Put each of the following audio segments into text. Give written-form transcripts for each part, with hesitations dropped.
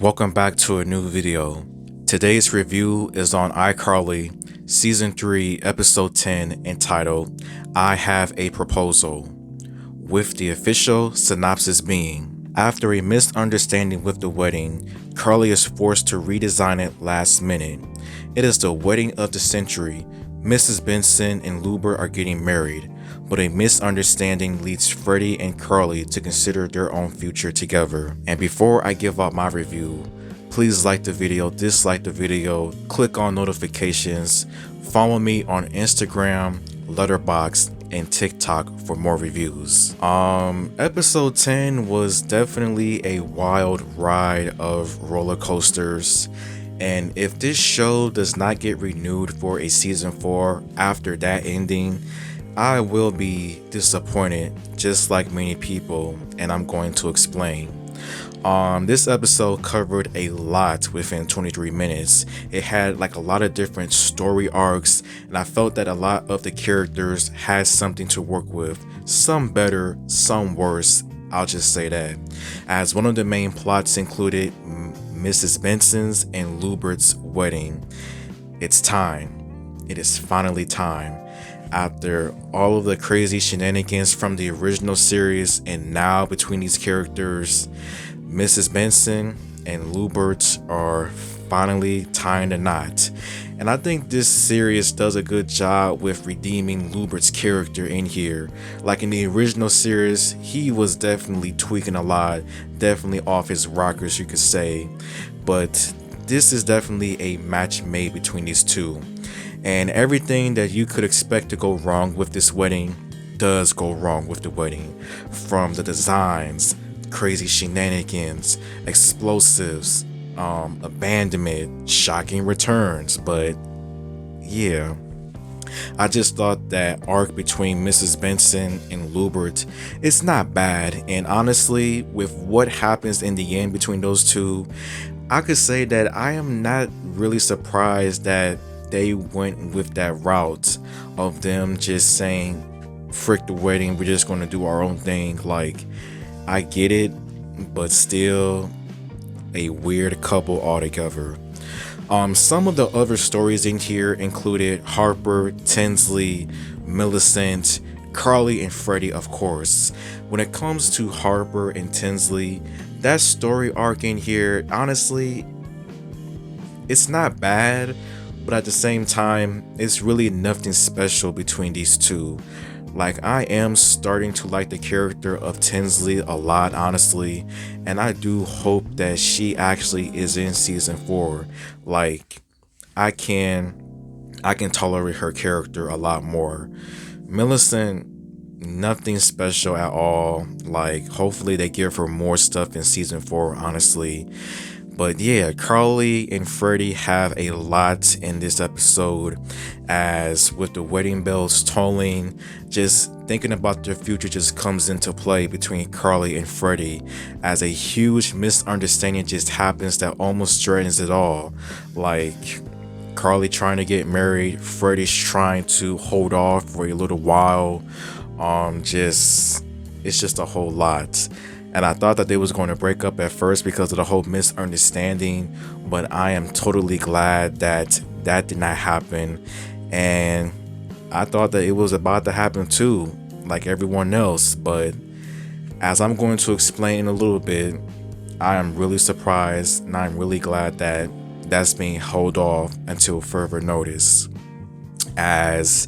Welcome back to a new video. Today's review is on iCarly, Season 3, Episode 10, entitled, I Have a Proposal, with the official synopsis being, after a misunderstanding with the wedding, Carly is forced to redesign it last minute. It is the wedding of the century. Mrs. Benson and Lewbert are getting married, but a misunderstanding leads Freddie and Carly to consider their own future together. And before I give out my review, please like the video, dislike the video, click on notifications, follow me on Instagram, Letterboxd, and TikTok for more reviews. Episode 10 was definitely a wild ride of roller coasters. And if this show does not get renewed for a season 4 after that ending, I will be disappointed, just like many people, and I'm going to explain. This episode covered a lot within 23 minutes. It had like a lot of different story arcs, and I felt that a lot of the characters had something to work with. Some better, some worse, I'll just say that. As one of the main plots included Mrs. Benson's and Lewbert's wedding. It's time. It is finally time. After all of the crazy shenanigans from the original series and now between these characters, Mrs. Benson and Lewbert are finally tying the knot. And I think this series does a good job with redeeming Lewbert's character in here. Like in the original series, he was definitely tweaking a lot, definitely off his rockers, you could say. But this is definitely a match made between these two. And everything that you could expect to go wrong with this wedding does go wrong with the wedding. From the designs, crazy shenanigans, explosives, abandonment, shocking returns. But yeah, I just thought that arc between Mrs. Benson and Lewbert is not bad. And honestly, with what happens in the end between those two, I could say that I am not really surprised that they went with that route of them just saying, frick the wedding, we're just going to do our own thing. Like, I get it, but still a weird couple altogether. Some of the other stories in here included Harper, Tinsley, Millicent, Carly, and Freddie, of course. When it comes to Harper and Tinsley, that story arc in here, honestly, it's not bad, but at the same time, it's really nothing special between these two. Like, I am starting to like the character of Tinsley a lot, honestly, and I do hope that she actually is in season 4. Like, I can tolerate her character a lot more. Millicent, nothing special at all. Like, hopefully they give her more stuff in season 4, honestly. But yeah, Carly and Freddie have a lot in this episode, as with the wedding bells tolling, just thinking about their future just comes into play between Carly and Freddie, as a huge misunderstanding just happens that almost threatens it all. Like, Carly trying to get married, Freddie's trying to hold off for a little while. It's just a whole lot. And I thought that they was going to break up at first because of the whole misunderstanding, but I am totally glad that that did not happen. And I thought that it was about to happen too, like everyone else. But as I'm going to explain in a little bit, I am really surprised and I'm really glad that that's being held off until further notice. As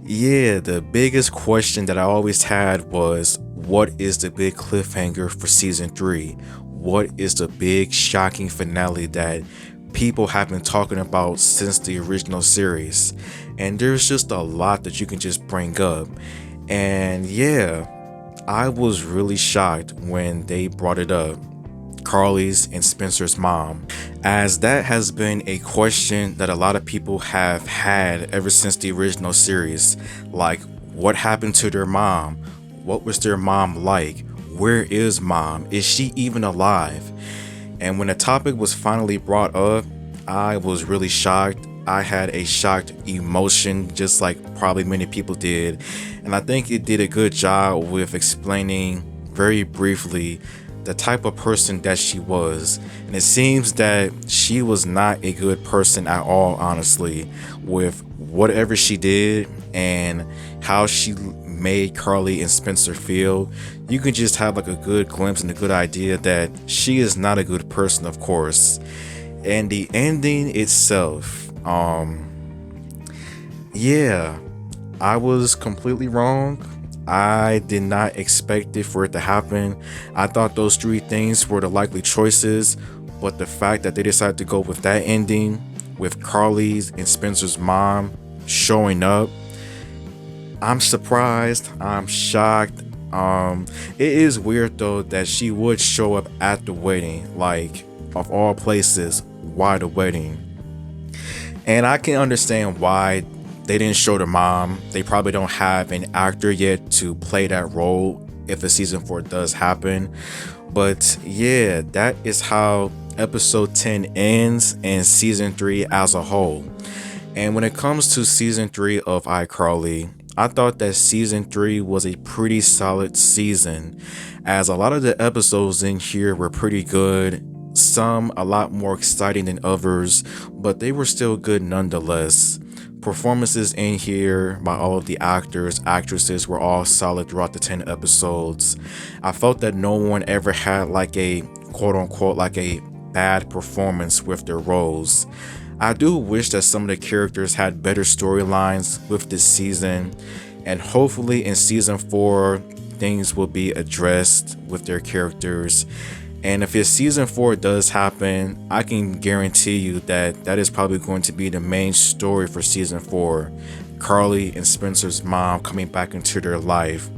yeah, the biggest question that I always had was, what is the big cliffhanger for season 3? What is the big shocking finale that people have been talking about since the original series? And there's just a lot that you can just bring up. And yeah, I was really shocked when they brought it up. Carly's and Spencer's mom, as that has been a question that a lot of people have had ever since the original series. Like, what happened to their mom? What was their mom like? Where is mom? Is she even alive? And when the topic was finally brought up, I was really shocked. I had a shocked emotion, just like probably many people did. And I think it did a good job with explaining very briefly the type of person that she was. And it seems that she was not a good person at all, honestly, with whatever she did and how she made Carly and Spencer feel. You can just have like a good glimpse and a good idea that she is not a good person, of course. And the ending itself, yeah, I was completely wrong. I did not expect it for it to happen. I thought those three things were the likely choices, but the fact that they decided to go with that ending, with Carly's and Spencer's mom showing up, I'm surprised. I'm shocked. It is weird though that she would show up at the wedding, like of all places, why the wedding? And I can understand why they didn't show the mom. They probably don't have an actor yet to play that role if the season 4 does happen. But yeah, that is how episode 10 ends and season 3 as a whole. And when it comes to season 3 of iCarly, I thought that season 3 was a pretty solid season, as a lot of the episodes in here were pretty good. Some a lot more exciting than others, but they were still good nonetheless. Performances in here by all of the actors, actresses were all solid throughout the 10 episodes. I felt that no one ever had like a quote unquote like a bad performance with their roles. I do wish that some of the characters had better storylines with this season, and hopefully in season 4 things will be addressed with their characters. And if his season 4 does happen, I can guarantee you that that is probably going to be the main story for season 4. Carly and Spencer's mom coming back into their life.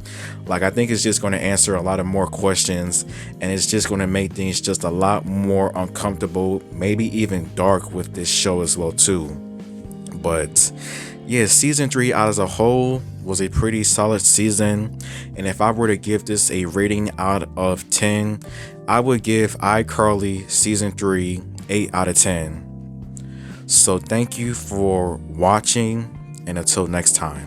Like, I think it's just going to answer a lot of more questions, and it's just going to make things just a lot more uncomfortable, maybe even dark with this show as well too. But yeah, season 3 as a whole was a pretty solid season, and if I were to give this a rating out of 10, I would give iCarly season 3 8 out of 10. So thank you for watching, and until next time.